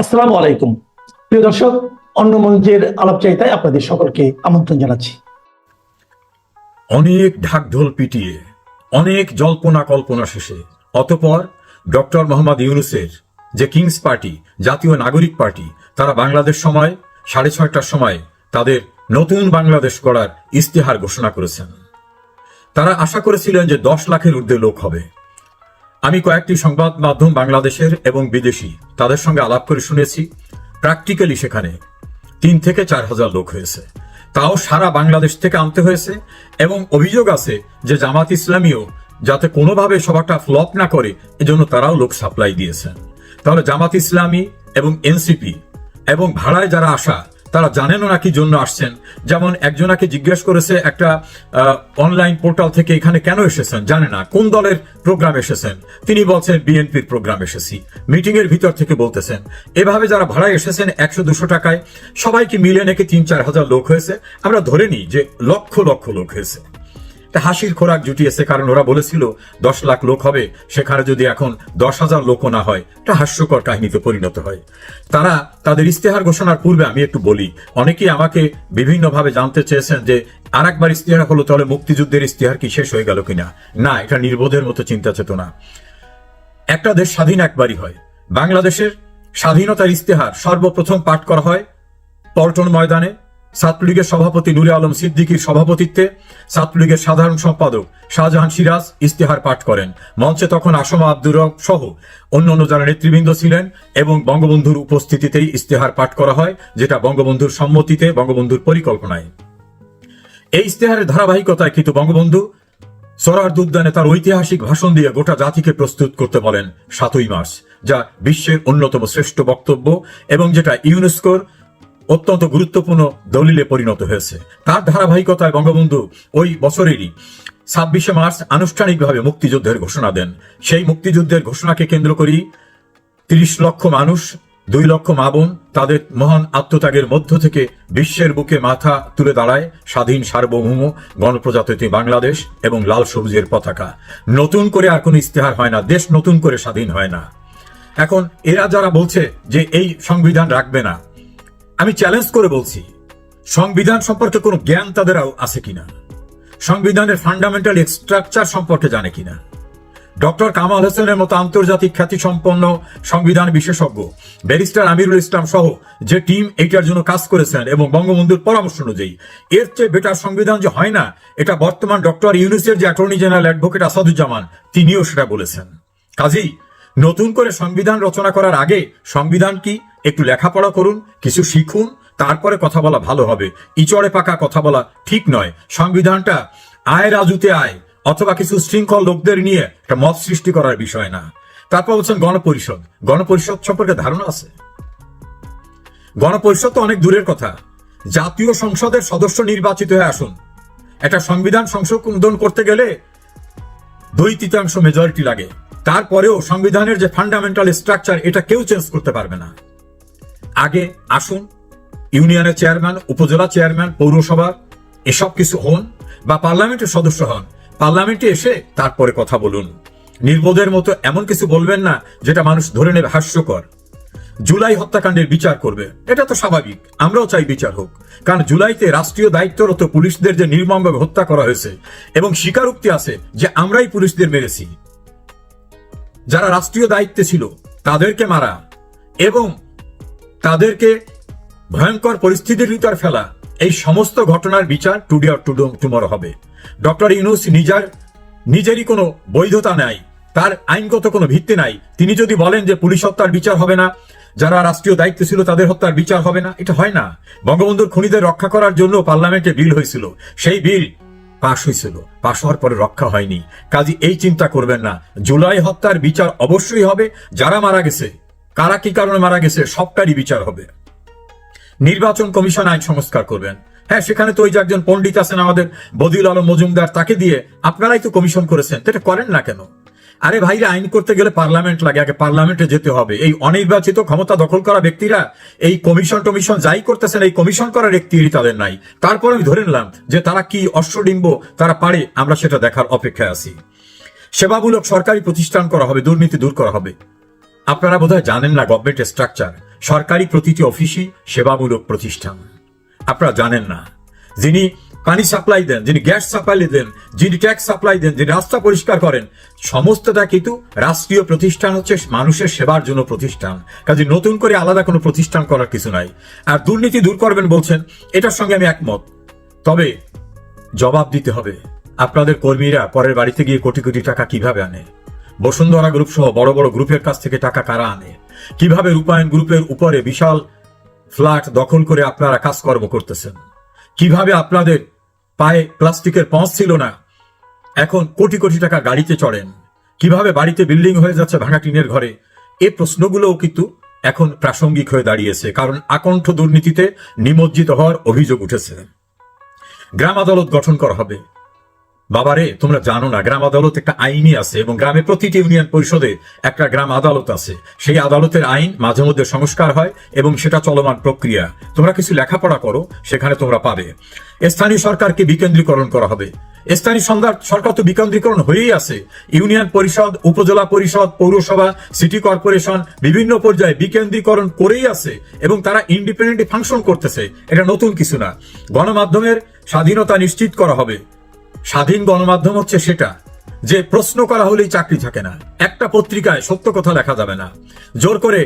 আসসালামু আলাইকুম প্রিয় দর্শক, অন্য মঞ্চের আলাপচারিতায় আপনাদের সকলকে আমন্ত্রণ জানাচ্ছি। অনেক ঢাকঢোল পিটিয়ে অনেক জল্পনা কল্পনা শেষে অতঃপর ডক্টর মোহাম্মদ ইউনূসের যে কিংস পার্টি, জাতীয় নাগরিক পার্টি, তারা বাংলাদেশ সময় 6:30টার সময় তাদের নতুন বাংলাদেশ গড়ার ইস্তেহার ঘোষণা করেছেন। তারা আশা করেছিলেন যে 10 লাখের ঊর্ধ্বে লোক হবে। আমি কয়েকটি সংবাদ মাধ্যম বাংলাদেশের এবং বিদেশি তাদের সঙ্গে আলাপ করে শুনেছি, প্র্যাকটিক্যালি সেখানে 3 থেকে 4 হাজার লোক হয়েছে। তাও সারা বাংলাদেশ থেকে আনতে হয়েছে এবং অভিযোগ আছে যে জামাত ইসলামীও যাতে কোনোভাবে সভাটা ফ্লপ না করে এজন্য তারাও লোক সাপ্লাই দিয়েছেন। তাহলে জামাত ইসলামী এবং এনসিপি এবং ভাড়ায় যারা আসা তারা জানেনও না কি জন্য আসছেন। যেমন একজনাকে জিজ্ঞেস করেছে একটা অনলাইন পোর্টাল থেকে, এখানে কেন এসেছেন, জানে না কোন দলের প্রোগ্রাম এসেছেন, তিনি বলছেন বিএনপির প্রোগ্রাম এসেছি। মিটিং এর ভিতর থেকে বলতেছেন। এভাবে যারা ভাড়ায় এসেছেন 100-200 টাকায় সবাইকে মিলে নাকি 3-4 হাজার লোক হয়েছে। আমরা ধরে নিই যে লক্ষ লক্ষ লোক হয়েছে। হাসির খোরাক জুটিয়েছে, কারণ ওরা বলেছিল 10 লাখ লোক হবে, সেখানে যদি এখন 10,000 লোকও না হয় এটা হাস্যকর কাহিনীতে পরিণত হয়। তারা তাদের ইস্তেহার ঘোষণার পূর্বে আমি একটু বলি, অনেকেই আমাকে বিভিন্নভাবে জানতে চেয়েছেন যে আরেকবার ইস্তেহার হলো তাহলে মুক্তিযুদ্ধের ইস্তেহার কি শেষ হয়ে গেল কিনা। না, এটা নির্বোধের মতো চিন্তা চেতনা। একটা দেশ স্বাধীন একবারই হয়। বাংলাদেশের স্বাধীনতার ইস্তেহার সর্বপ্রথম পাঠ করা হয় পল্টন ময়দানে ছাত্রলীগের সভাপতি নূরে আলম সিদ্দিকীর সভাপতিত্বে। ছাত্রলীগের সাধারণ সম্পাদক শাহজাহান সিরাজ ইস্তেহার পাঠ করেন। মঞ্চে তখন আসমা আব্দুর রব সহ অন্যান্য যারা নেতৃবৃন্দ ছিলেন এবং বঙ্গবন্ধুর উপস্থিতিতেই ইস্তেহার পাঠ করা হয়, যেটা বঙ্গবন্ধুর সম্মতিতে, বঙ্গবন্ধুর পরিকল্পনায়। এই ইস্তেহারের ধারাবাহিকতায় কিন্তু বঙ্গবন্ধু সোহরাওয়ার্দী উদ্যানে তার ঐতিহাসিক ভাষণ দিয়ে গোটা জাতিকে প্রস্তুত করতে বলেন 7ই মার্চ, যা বিশ্বের অন্যতম শ্রেষ্ঠ বক্তব্য এবং যেটা ইউনেস্কোর অত্যন্ত গুরুত্বপূর্ণ দলিলে পরিণত হয়েছে। তার ধারাবাহিকতায় বঙ্গবন্ধু ওই বছরেরই 26শে মার্চ আনুষ্ঠানিকভাবে মুক্তিযুদ্ধের ঘোষণা দেন। সেই মুক্তিযুদ্ধের ঘোষণাকে কেন্দ্র করেই 30 লক্ষ মানুষ, 2 লক্ষ মা বোন তাদের মহান আত্মত্যাগের মধ্য থেকে বিশ্বের বুকে মাথা তুলে দাঁড়ায় স্বাধীন সার্বভৌম গণপ্রজাতন্ত্রী বাংলাদেশ এবং লাল সবুজের পতাকা। নতুন করে আর কোনো ইস্তেহার হয় না, দেশ নতুন করে স্বাধীন হয় না। এখন এরা যারা বলছে যে এই সংবিধান রাখবে না, আমি চ্যালেঞ্জ করে বলছি, সংবিধান সম্পর্কে কোনো জ্ঞান তাদের আছে কিনা, সংবিধানের ফান্ডামেন্টাল স্ট্রাকচার সম্পর্কে জানে কিনা। ডক্টর কামাল হোসেনের মতো আন্তর্জাতিক খ্যাতিসম্পন্ন সংবিধান বিশেষজ্ঞ ব্যারিস্টার আমিরুল ইসলাম সহ যে টিম এইটার জন্য কাজ করেছেন এবং বঙ্গবন্ধুর পরামর্শ অনুযায়ী এর চেয়ে বেটার সংবিধান যে হয় না, এটা বর্তমান ডক্টর ইউনূসের যে অ্যাটর্নি জেনারেল অ্যাডভোকেট আসাদুজ্জামান তিনিও সেটা বলেছেন। কাজেই নতুন করে সংবিধান রচনা করার আগে সংবিধান কি একটু লেখাপড়া করুন, কিছু শিখুন, তারপরে কথা বলা ভালো হবে। ইচড়ে পাকা কথা বলা ঠিক নয়। সংবিধানটা আয় রাজুতে আয় অথবা কিছু শৃঙ্খল লোকদের নিয়ে একটা মত সৃষ্টি করার বিষয় না। তারপর বলছেন গণপরিষদ। গণপরিষদ সম্পর্কে ধারণা আছে? গণপরিষদ তো অনেক দূরের কথা। জাতীয় সংসদের সদস্য নির্বাচিত হয়ে আসুন। একটা সংবিধান সংশোধন করতে গেলে 2/3 মেজরিটি লাগে। তারপরেও সংবিধানের যে ফান্ডামেন্টাল স্ট্রাকচার এটা কেউ চেঞ্জ করতে পারবে না। আগে আসুন, ইউনিয়নের চেয়ারম্যান, উপজেলা চেয়ারম্যান, পৌরসভা এসব কিছু হন বা পার্লামেন্টের সদস্য হন। পার্লামেন্টে এসে তারপরে কথা বলুন। নির্বোধের মতো এমন কিছু বলবেন না যেটা মানুষ ধরে নেবে হাস্যকর। জুলাই হত্যাকাণ্ডের বিচার করবে, এটা তো স্বাভাবিক, আমরাও চাই বিচার হোক। কারণ জুলাইতে রাষ্ট্রীয় দায়িত্বরত পুলিশদের যে নির্মমভাবে হত্যা করা হয়েছে এবং স্বীকারোক্তি আছে যে আমরাই পুলিশদের মেরেছি, যারা রাষ্ট্রীয় দায়িত্বে ছিল তাদেরকে মারা এবং তাদেরকে ভয়ঙ্কর পরিস্থিতির ভিতর ফেলা, এই সমস্ত ঘটনার বিচার টুডে অর টুমরো হবে। ডক্টর ইউনূস নিজেরই কোনো বৈধতা নাই, তার আইনগত কোনো ভিত্তি নাই। তিনি যদি বলেন যে পুলিশ হত্যার বিচার হবে না, যারা রাষ্ট্রীয় দায়িত্বে ছিল তাদের হত্যার বিচার হবে না, এটা হয় না। বঙ্গবন্ধুর খুনিদের রক্ষা করার জন্য পার্লামেন্টে বিল হয়েছিল, সেই বিল পাশ হয়েছিল, পাশ হওয়ার পরে রক্ষা হয়নি। কাজে এই চিন্তা করবেন না। জুলাই হত্যার বিচার অবশ্যই হবে। যারা মারা গেছে, কারা কি কারণে মারা গেছে, সবটারই বিচার হবে। নির্বাচন কমিশন আইন সংস্কার করবেন। হ্যাঁ, সেখানে তো ওই যে একজন পণ্ডিত আছেন আমাদের বদিউল আলম মজুমদার, তাকে দিয়ে আপনারাই তো কমিশন করেছেন, এটা করেন না কেন? আরে ভাইরা, আইন করতে গেলে পার্লামেন্ট লাগে, আগে পার্লামেন্টে যেতে হবে। এই অনির্বাচিত ক্ষমতা দখল করা ব্যক্তিরা এই কমিশন যাই করতেছেন, এই কমিশন করার ব্যক্তিরই তাদের নাই। তারপর আমি ধরে নিলাম যে তারা কি অশ্বডিম্ব তারা পারে, আমরা সেটা দেখার অপেক্ষায় আছি। সেবামূলক সরকারি প্রতিষ্ঠান করা হবে, দুর্নীতি দূর করা হবে। আপনারা বোধহয় জানেন না গভর্নমেন্ট স্ট্রাকচার, সরকারি প্রতিটি অফিসই সেবামূলক প্রতিষ্ঠান। আপনারা জানেন না, যিনি পানি সাপ্লাই দেন, যিনি গ্যাস সাপ্লাই দেন, যিনি ট্যাক্স সাপ্লাই দেন, যিনি রাস্তা পরিষ্কার করেন, সমস্তটা কিন্তু রাষ্ট্রীয় প্রতিষ্ঠান, হচ্ছে মানুষের সেবার জন্য প্রতিষ্ঠান। কাজে নতুন করে আলাদা কোনো প্রতিষ্ঠান করার কিছু নাই। আর দুর্নীতি দূর করবেন বলছেন, এটার সঙ্গে আমি একমত। তবে জবাব দিতে হবে, আপনাদের কর্মীরা পরের বাড়িতে গিয়ে কোটি কোটি টাকা কিভাবে আনে? বসুন্ধরা গ্রুপ সহ বড় বড় গ্রুপের কাছ থেকে টাকা কারা আনে? কিভাবে রূপায়ণ গ্রুপের উপরে বিশাল ফ্ল্যাট দখল করে আপনারা কাজকর্ম করতেছেন? কিভাবে আপনাদের পায়ে প্লাস্টিকের পঁচ ছিল না, এখন কোটি কোটি টাকা গাড়িতে চড়েন? কিভাবে বাড়িতে বিল্ডিং হয়ে যাচ্ছে ভাঙা টিনের ঘরে? এই প্রশ্নগুলোও কিন্তু এখন প্রাসঙ্গিক হয়ে দাঁড়িয়েছে, কারণ আকণ্ঠ দুর্নীতিতে নিমজ্জিত হওয়ার অভিযোগ উঠেছে। গ্রাম আদালত গঠন করা হবে। বাবারে, তোমরা জানো না, গ্রাম আদালত একটা আইনই আছে এবং গ্রামে প্রতিটি ইউনিয়ন পরিষদে একটা গ্রাম আদালত আছে। সেই আদালতের আইন মাঝে মধ্যে সংস্কার হয় এবং সেটা চলমান প্রক্রিয়া। তোমরা কিছু লেখাপড়া করো, সেখানে তোমরা পাবে। স্থানীয় সরকারকে বিকেন্দ্রীকরণ করা হবে। স্থানীয় সরকার তো বিকেন্দ্রীকরণ হয়েই আছে। ইউনিয়ন পরিষদ, উপজেলা পরিষদ, পৌরসভা, সিটি কর্পোরেশন বিভিন্ন পর্যায়ে বিকেন্দ্রীকরণ করেই আছে এবং তারা ইন্ডিপেন্ডেন্টলি ফাংশন করতেছে। এটা নতুন কিছু না। গণমাধ্যমের স্বাধীনতা নিশ্চিত করা হবে। স্বাধীন গণমাধ্যম হচ্ছে সেটা যে প্রশ্ন করা হলেই চাকরি থাকে না, একটা পত্রিকায় সত্য কথা লেখা যাবে না, জোর করে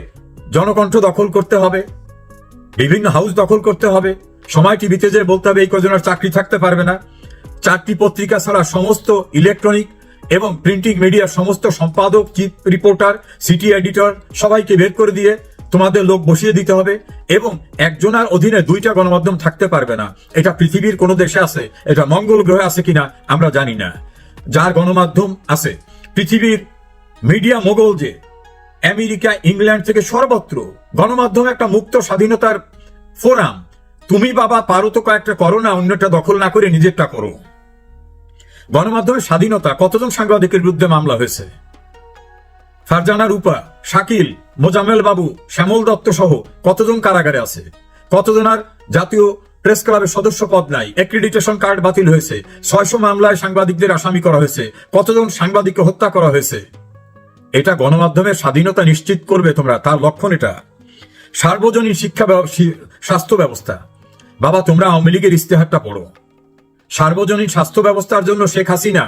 জনকণ্ঠ দখল করতে হবে, বিভিন্ন হাউস দখল করতে হবে, সময় টিভিতে যে বলতে হবে এই কজনের চাকরি থাকতে পারবে না। 4টি পত্রিকা ছাড়া সমস্ত ইলেকট্রনিক এবং প্রিন্টিং মিডিয়ার সমস্ত সম্পাদক, চিফ রিপোর্টার, সিটি এডিটর সবাইকে বের করে দিয়ে তোমাদের লোক বসিয়ে দিতে হবে এবং একজনের অধীনে 2টা গণমাধ্যম থাকতে পারবে না। এটা পৃথিবীর কোন দেশে আছে? এটা মঙ্গল গ্রহে আছে কিনা আমরা জানি না। যার গণমাধ্যম আছে, পৃথিবীর মিডিয়া মোগল যে আমেরিকা, ইংল্যান্ড থেকে সর্বত্র গণমাধ্যম একটা মুক্ত স্বাধীনতার ফোরাম। তুমি বাবা পারো তো কয়েকটা করো না, অন্যটা দখল না করে নিজেরটা করো। গণমাধ্যমের স্বাধীনতা, কতজন সাংবাদিকের বিরুদ্ধে মামলা হয়েছে? ফারজানা রূপা, শাকিল, মোজাম্মেল বাবু, শ্যামল দত্ত সহ কতজন কারাগারে আছে? কতজনের জাতীয় প্রেস ক্লাবের সদস্য পদ নাই, অ্যাক্রিডিটেশন কার্ড বাতিল হয়েছে, 600 মামলায় সাংবাদিকদের আসামি করা হয়েছে, কতজন সাংবাদিককে হত্যা করা হয়েছে? এটা গণমাধ্যমের স্বাধীনতা নিশ্চিত করবে তোমরা, তার লক্ষণ এটা। সার্বজনীন স্বাস্থ্য ব্যবস্থা, বাবা তোমরা আওয়ামী লীগের ইস্তেহারটা পড়ো। সার্বজনীন স্বাস্থ্য ব্যবস্থার জন্য শেখ হাসিনা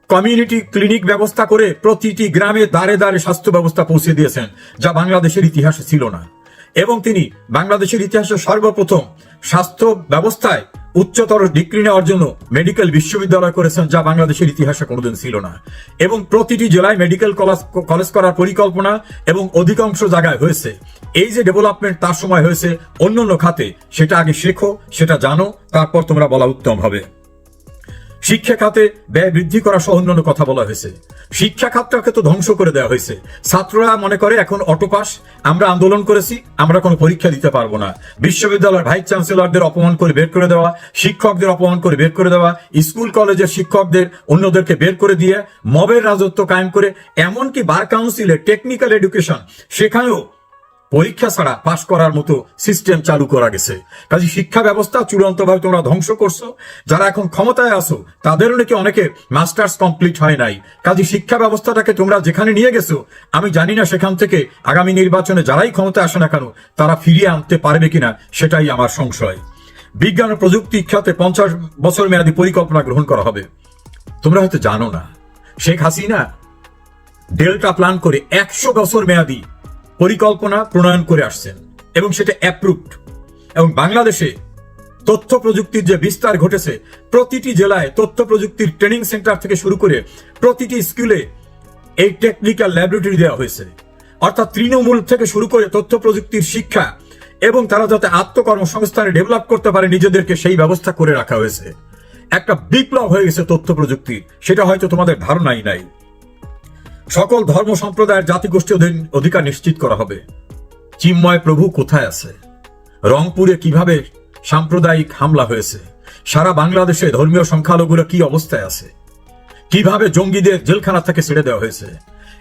কমিউনিটি ক্লিনিক ব্যবস্থা করে প্রতিটি গ্রামে দ্বারে দ্বারে স্বাস্থ্য ব্যবস্থা পৌঁছে দিয়েছেন, যা বাংলাদেশের ইতিহাসে ছিল না। এবং তিনি বাংলাদেশের ইতিহাসে সর্বপ্রথম স্বাস্থ্য ব্যবস্থায় উচ্চতর ডিগ্রি নেওয়ার জন্য মেডিকেল বিশ্ববিদ্যালয় করেছেন, যা বাংলাদেশের ইতিহাসে কোনোদিন ছিল না। এবং প্রতিটি জেলায় মেডিকেল কলেজ করার পরিকল্পনা এবং অধিকাংশ জায়গায় হয়েছে। এই যে ডেভেলপমেন্ট তার সময় হয়েছে অন্যান্য খাতে, সেটা আগে শেখো, সেটা জানো, তারপর তোমরা বলা উত্তম হবে। শিক্ষা খাতে ব্যয় বৃদ্ধি করা সহ অন্যান্য কথা বলা হয়েছে। শিক্ষা খাতটাকে তো ধ্বংস করে দেওয়া হয়েছে। ছাত্ররা মনে করে এখন অটোপাস, আমরা আন্দোলন করেছি, আমরা কোনো পরীক্ষা দিতে পারবো না। বিশ্ববিদ্যালয়ের ভাইস চ্যান্সেলরদের অপমান করে বের করে দেওয়া, শিক্ষকদের অপমান করে বের করে দেওয়া, স্কুল কলেজের শিক্ষকদের অন্যদেরকে বের করে দিয়ে মবের রাজত্ব কায়েম করে, এমনকি বার কাউন্সিলের টেকনিক্যাল এডুকেশন সেখানেও পরীক্ষা ছাড়া পাশ করার মতো সিস্টেম চালু করা গেছে। কাজে শিক্ষা ব্যবস্থা চূড়ান্তভাবে তোমরা ধ্বংস করছো। যারা এখন ক্ষমতায় আছো তাদেরও নাকি অনেকে মাস্টার্স কমপ্লিট হয় নাই। কাজে শিক্ষা ব্যবস্থাটাকে তোমরা যেখানে নিয়ে গেছো, আমি জানি না সেখান থেকে আগামী নির্বাচনে যারাই ক্ষমতায় আসে না কেন তারা ফিরিয়ে আনতে পারবে কিনা, সেটাই আমার সংশয়। বিজ্ঞান ও প্রযুক্তি খাতে 50 বছর মেয়াদী পরিকল্পনা গ্রহণ করা হবে। তোমরা হয়তো জানো না, শেখ হাসিনা ডেল্টা প্ল্যান করে 100 বছর মেয়াদী পরিকল্পনা প্রণয়ন করে আসছেন এবং সেটা অ্যাপ্রুভড। এবং বাংলাদেশে তথ্য প্রযুক্তির যে বিস্তার ঘটেছে, প্রতিটি জেলায় তথ্য প্রযুক্তির ট্রেনিং সেন্টার থেকে শুরু করে প্রতিটি স্কুলে এই টেকনিক্যাল ল্যাবরেটরি দেওয়া হয়েছে। অর্থাৎ তৃণমূল থেকে শুরু করে তথ্য প্রযুক্তির শিক্ষা এবং তারা যাতে আত্মকর্মসংস্থানে ডেভেলপ করতে পারে নিজেদেরকে, সেই ব্যবস্থা করে রাখা হয়েছে। একটা বিপ্লব হয়ে গেছে তথ্য প্রযুক্তি, সেটা হয়তো তোমাদের ধারণাই নাই। সকল ধর্ম সম্প্রদায়ের জাতিগোষ্ঠী অধিকার নিশ্চিত করা হবে। চিন্ময় প্রভু কোথায় আছে? রংপুরে কিভাবে সাম্প্রদায়িক হামলা হয়েছে? সারা বাংলাদেশে ধর্মীয় সংখ্যালঘুরা কি অবস্থায় আছে? কিভাবে জঙ্গিদের জেলখানা থেকে ছেড়ে দেওয়া হয়েছে?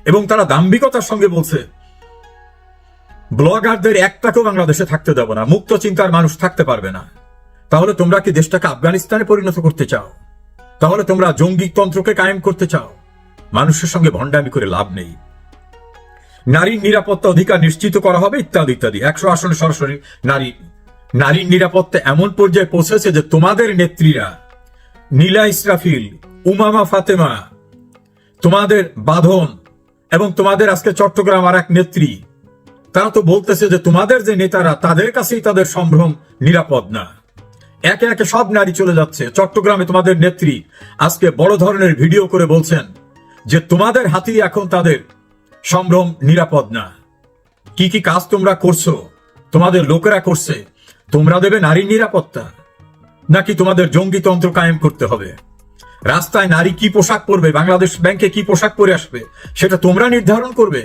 এবং তারা দাম্ভিকতার সঙ্গে বলছে ব্লগারদের একটাকেও বাংলাদেশে থাকতে দেব না, মুক্ত চিন্তার মানুষ থাকতে পারবে না। তাহলে তোমরা কি দেশটাকে আফগানিস্তানে পরিণত করতে চাও? তাহলে তোমরা জঙ্গিতন্ত্রকে কায়েম করতে চাও? মানুষের সঙ্গে ভণ্ডামি করে লাভ নেই। নারীর নিরাপত্তা অধিকার নিশ্চিত করা হবে ইত্যাদি ইত্যাদি। 100 আসনে সরাসরি নারীর নিরাপত্তা এমন পর্যায়ে পৌঁছেছে যে তোমাদের নেত্রীরা নীলা ইসরাফিল, উমামা ফাতেমা, তোমাদের বাঁধন এবং তোমাদের আজকে চট্টগ্রাম আর এক নেত্রী, তারা তো বলতেছে যে তোমাদের যে নেতারা তাদের কাছেই তাদের সম্ভ্রম নিরাপদ না। একে একে সব নারী চলে যাচ্ছে। চট্টগ্রামে তোমাদের নেত্রী আজকে বড় ধরনের ভিডিও করে বলছেন যে তোমাদের হাতেই এখন তাদের সম্ভ্রম নিরাপদ না। কি কি কাজ তোমরা করছো, তোমাদের লোকেরা করছে, তোমরা দেবে নারীর নিরাপত্তা নাকি তোমাদের জঙ্গিতন্ত্র কায়েম করতে হবে? রাস্তায় নারী কি পোশাক পরবে, বাংলাদেশ ব্যাংকে কি পোশাক পরে আসবে, সেটা তোমরা নির্ধারণ করবে?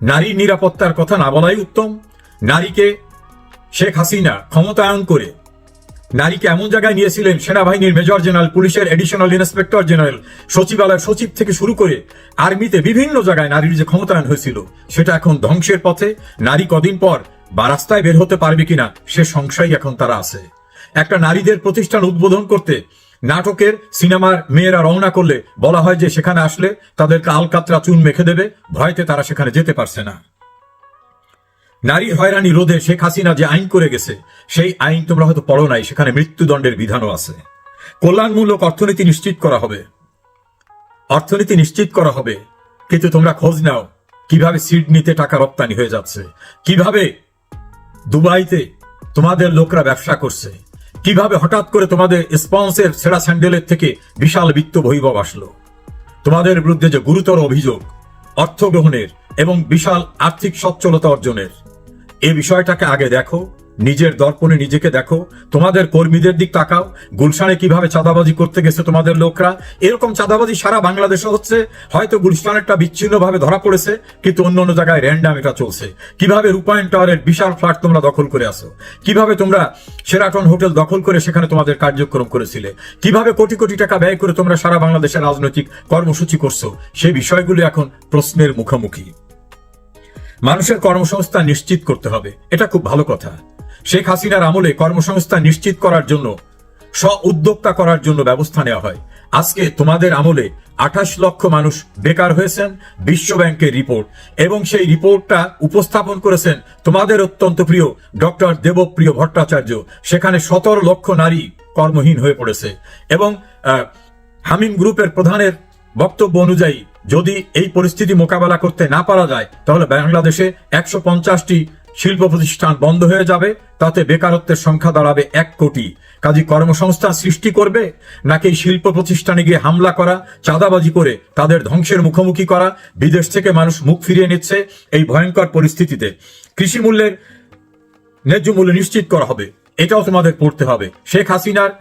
নারীর নিরাপত্তার কথা না বলাই উত্তম। নারীকে শেখ হাসিনা ক্ষমতায়ন করে নারীকে এমন জায়গায় নিয়েছিলেন, সেনাবাহিনীর মেজর জেনারেল, পুলিশের এডিশনাল ইন্সপেক্টর জেনারেল, সচিবালয়ের সচিব থেকে শুরু করে আর্মিতে বিভিন্ন জায়গায় নারীর যে ক্ষমতায়ন হয়েছিল সেটা এখন ধ্বংসের পথে। নারী কদিন পর বা রাস্তায় বের হতে পারবে কিনা সে সংশয় এখন তারা আছে। একটা নারীদের প্রতিষ্ঠান উদ্বোধন করতে নাটকের সিনেমার মেয়েরা রওনা করলে বলা হয় যে সেখানে আসলে তাদেরকে আলকাতরা চুন মেখে দেবে, ভয়তে তারা সেখানে যেতে পারছে না। নারীর হয়রানি রোধে শেখ হাসিনা যে আইন করে গেছে সেই আইন তোমরা হয়তো পড়ো নাই, সেখানে মৃত্যুদণ্ডের বিধানও আছে। কল্যাণমূলক অর্থনীতি নিশ্চিত করা হবে, অর্থনীতি নিশ্চিত করা হবে, কিন্তু তোমরা খোঁজ নাও কিভাবে সিডনিতে টাকা রপ্তানি হয়ে যাচ্ছে, কিভাবে দুবাইতে তোমাদের লোকরা ব্যবসা করছে, কিভাবে হঠাৎ করে তোমাদের স্পন্সের ছেঁড়া স্যান্ডেলের থেকে বিশাল বিত্ত বৈভব আসলো। তোমাদের বিরুদ্ধে যে গুরুতর অভিযোগ অর্থ গ্রহণের এবং বিশাল আর্থিক সচ্ছলতা অর্জনের, এই বিষয়টাকে আগে দেখো, নিজের দর্পণে নিজেকে দেখো, তোমাদের কর্মীদের দিক তাকাও। গুলশানে কিভাবে চাঁদাবাজি করতে গেছে তোমাদের লোকরা, এরকম চাঁদাবাজি সারা বাংলাদেশে হচ্ছে। হয়তো গুলশানেরটা বিচ্ছিন্নভাবে ধরা পড়েছে, কিন্তু অন্য অন্য জায়গায় র্যান্ডাম এটা চলছে। কিভাবে রূপায়ণ টাওয়ারের বিশাল ফ্ল্যাট তোমরা দখল করে আসো, কিভাবে তোমরা শেরাটন হোটেল দখল করে সেখানে তোমাদের কার্যক্রম করেছিলে, কিভাবে কোটি কোটি টাকা ব্যয় করে তোমরা সারা বাংলাদেশের রাজনৈতিক কর্মসূচি করছো, সেই বিষয়গুলো এখন প্রশ্নের মুখোমুখি। মানুষের কর্মসংস্থান নিশ্চিত করতে হবে, এটা খুব ভালো কথা। শেখ হাসিনার আমলে কর্মসংস্থান নিশ্চিত করার জন্য, স্ব উদ্যোক্তা করার জন্য ব্যবস্থা নেওয়া হয়। আজকে তোমাদের আমলে 28 লক্ষ মানুষ বেকার হয়েছেন, বিশ্ব ব্যাংকের রিপোর্ট, এবং সেই রিপোর্টটা উপস্থাপন করেছেন তোমাদের অত্যন্ত প্রিয় ডক্টর দেবপ্রিয় ভট্টাচার্য। সেখানে 17 লক্ষ নারী কর্মহীন হয়ে পড়েছে, এবং হামিম গ্রুপের প্রধানের বক্তব্য অনুযায়ী যদি এই পরিস্থিতি মোকাবেলা করতে না পারা যায় তাহলে বাংলাদেশে 150টি শিল্প প্রতিষ্ঠান বন্ধ হয়ে যাবে, তাতে বেকারত্বের সংখ্যা দাঁড়াবে 1 কোটি। কাজী কর্মসংস্থান সৃষ্টি করবে নাকি শিল্প প্রতিষ্ঠানে গিয়ে হামলা করা, চাঁদাবাজি করে তাদের ধ্বংসের মুখোমুখি করা? বিদেশ থেকে মানুষ মুখ ফিরিয়ে নিচ্ছে এই ভয়ঙ্কর পরিস্থিতিতে। কৃষি মূল্যের ন্যায্য মূল্য নিশ্চিত করা হবে, এটাও তোমাদের পড়তে হবে। শেখ হাসিনার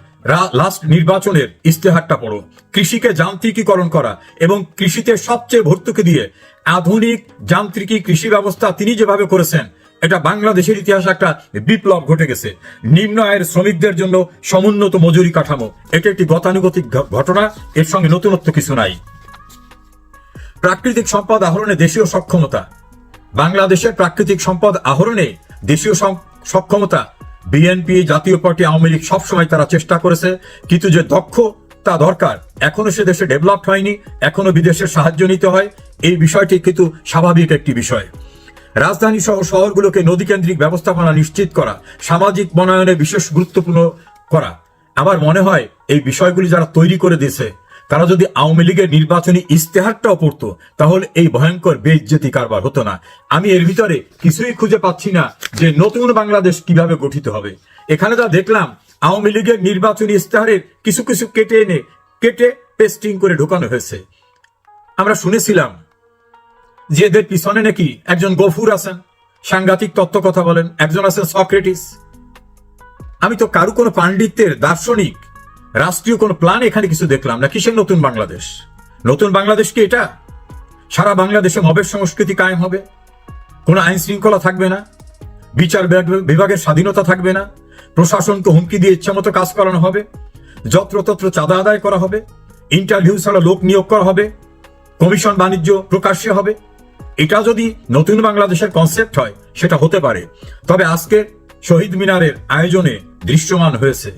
লাস্ট নির্বাচনের ইস্তেহারটা পড়ো। কৃষিকে যান্ত্রিকীকরণ করা এবং কৃষিতে সবচেয়ে ভর্তুকি দিয়ে আধুনিক যান্ত্রিকী কৃষি ব্যবস্থা তিনি যেভাবে করেছেন, এটা বাংলাদেশের ইতিহাসে একটা বিপ্লব ঘটে গেছে। নিম্ন আয়ের শ্রমিকদের জন্য সমুন্নত মজুরি কাঠামো, এটা একটি গতানুগতিক ঘটনা, এর সঙ্গে নতুনত্ব কিছু নাই। প্রাকৃতিক সম্পদ আহরণে দেশীয় সক্ষমতা, বাংলাদেশের প্রাকৃতিক সম্পদ আহরণে দেশীয় সক্ষমতা বিএনপি, জাতীয় পার্টি, আওয়ামী লীগ সবসময় তারা চেষ্টা করেছে, কিন্তু যে দক্ষতা দরকার এখনো সে দেশে ডেভেলপ হয়নি, এখনো বিদেশের সাহায্য নিতে হয়। এই বিষয়টি কিন্তু স্বাভাবিক একটি বিষয়। রাজধানী সহ শহরগুলোকে নদীকেন্দ্রিক ব্যবস্থাপনা নিশ্চিত করা, সামাজিক বনায়নে বিশেষ গুরুত্বপূর্ণ করা। আমার মনে হয় এই বিষয়গুলি যারা তৈরি করে দিয়েছে তারা যদি আওয়ামী লীগের নির্বাচনী ইস্তেহারটাও পড়তো তাহলে এই ভয়ঙ্কর বেইজ্জতি কারবার হতো না। আমি এর ভিতরে কিছুই খুঁজে পাচ্ছি না যে নতুন বাংলাদেশ কিভাবে গঠিত হবে। এখানে যা দেখলাম আওয়ামী লীগের নির্বাচনী ইস্তেহারের কিছু কিছু কেটে পেস্টিং করে ঢোকানো হয়েছে। আমরা শুনেছিলাম যে এদের পিছনে নাকি একজন গফুর আছেন, সাংঘাতিক তত্ত্ব কথা বলেন, একজন আছেন সক্রেটিস। আমি তো কারো কোনো পাণ্ডিত্যের, দার্শনিক, রাষ্ট্রীয় কোনো প্ল্যান এখানে কিছু দেখলাম না। কিসের নতুন বাংলাদেশ? নতুন বাংলাদেশ কি এটা? সারা বাংলাদেশে মবের সংস্কৃতি কায়েম হবে, কোনো আইন শৃঙ্খলা থাকবে না, বিচার বিভাগের স্বাধীনতা থাকবে না, প্রশাসনকে হুমকি দিয়ে ইচ্ছামতো কাজ করানো হবে, যত্রতত্র চাঁদা আদায় করা হবে, ইন্টারভিউ ছাড়া লোক নিয়োগ করা হবে, কমিশন বাণিজ্য প্রকাশ্যে হবে। এটা যদি নতুন বাংলাদেশের কনসেপ্ট হয় সেটা হতে পারে। তবে আজকে শহীদ মিনারের আয়োজনে দৃশ্যমান হয়েছে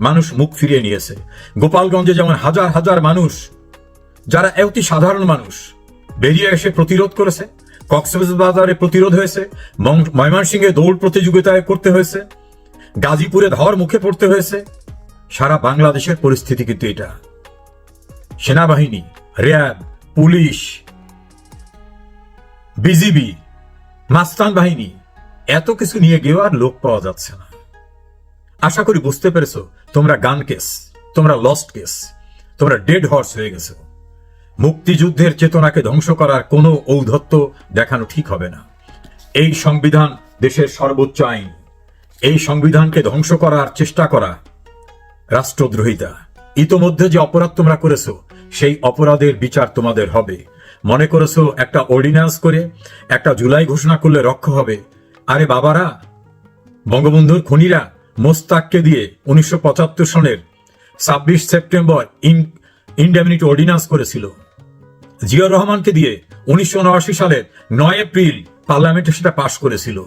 মানুষ মুখ ফিরিয়ে নিয়েছে। গোপালগঞ্জে যেমন হাজার হাজার মানুষ, যারা অতি সাধারণ মানুষ, বেরিয়ে এসে প্রতিরোধ করেছে। কক্সবাজারে প্রতিরোধ হয়েছে, ময়মনসিংহে দৌড় প্রতিযোগিতায় করতে হয়েছে, গাজীপুরে ধর মুখে পড়তে হয়েছে। সারা বাংলাদেশের পরিস্থিতি কিন্তু এটা। সেনাবাহিনী, র্যাব, পুলিশ, বিজিবি, মাস্তান বাহিনী, এত কিছু নিয়ে গিয়েও আর লোক পাওয়া যাচ্ছে না। আশা করি বুঝতে পেরেছো তোমরা গান কেস, তোমরা লস্ট কেস, তোমরা ডেড হর্স হয়ে গেছো। মুক্তিযুদ্ধের চেতনাকে ধ্বংস করার কোনো ঔদ্ধত্য দেখানো ঠিক হবে না। এই সংবিধান দেশের সর্বোচ্চ আইন। এই সংবিধানকে ধ্বংস করার চেষ্টা করা রাষ্ট্রদ্রোহিতা। ইতোমধ্যে যে অপরাধ তোমরা করেছো সেই অপরাধের বিচার তোমাদের হবে। মনে করেছো একটা অর্ডিন্যান্স করে একটা জুলাই ঘোষণা করলে রক্ষা হবে। আরে বাবারা, বঙ্গবন্ধুর খুনিরা মোস্তাককে দিয়ে 1975 সনের 26 সেপ্টেম্বর ইনডেমনিটি অর্ডিন্যান্স করেছিল। জিয়াউর রহমানকে দিয়ে 1979 সালের 9 এপ্রিল পার্লামেন্টে সেটা পাশ করেছিল।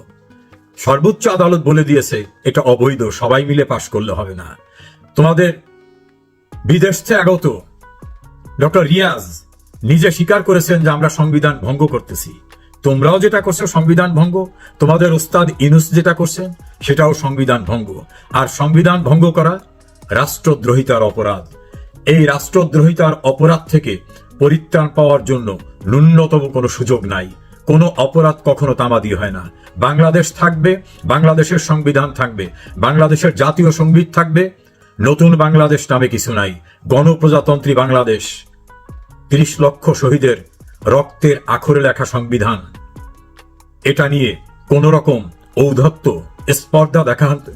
সর্বোচ্চ আদালত বলে দিয়েছে এটা অবৈধ, সবাই মিলে পাশ করলে হবে না। তোমাদের বিদেশ থেকে আগত ডক্টর রিয়াজ নিজে স্বীকার করেছেন যে আমরা সংবিধান ভঙ্গ করতেছি। তোমরাও যেটা করছো সংবিধান ভঙ্গ, তোমাদের ওস্তাদ ইউনূস যেটা করছেন সেটাও সংবিধান ভঙ্গ। আর সংবিধান ভঙ্গ করা রাষ্ট্রদ্রোহিতার অপরাধ। এই রাষ্ট্রদ্রোহিতার অপরাধ থেকে পরিত্রাণ পাওয়ার জন্য ন্যূনতম কোনো সুযোগ নাই। কোনো অপরাধ কখনো তামাদি হয় না। বাংলাদেশ থাকবে, বাংলাদেশের সংবিধান থাকবে, বাংলাদেশের জাতীয় সঙ্গীত থাকবে। নতুন বাংলাদেশ নামে কিছু নাই। গণপ্রজাতন্ত্রী বাংলাদেশ, 30 লক্ষ শহীদের রক্তের আখরে লেখা সংবিধান। এটা নিয়ে কোন রকম ঔদ্ধত্য, স্পর্ধা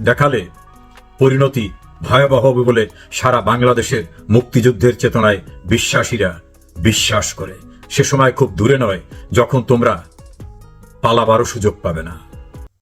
দেখালে পরিণতি ভয়াবহ হবে বলে সারা বাংলাদেশের মুক্তিযুদ্ধের চেতনায় বিশ্বাসীরা বিশ্বাস করে। সে সময় খুব দূরে নয় যখন তোমরা পালাবারও সুযোগ পাবে না।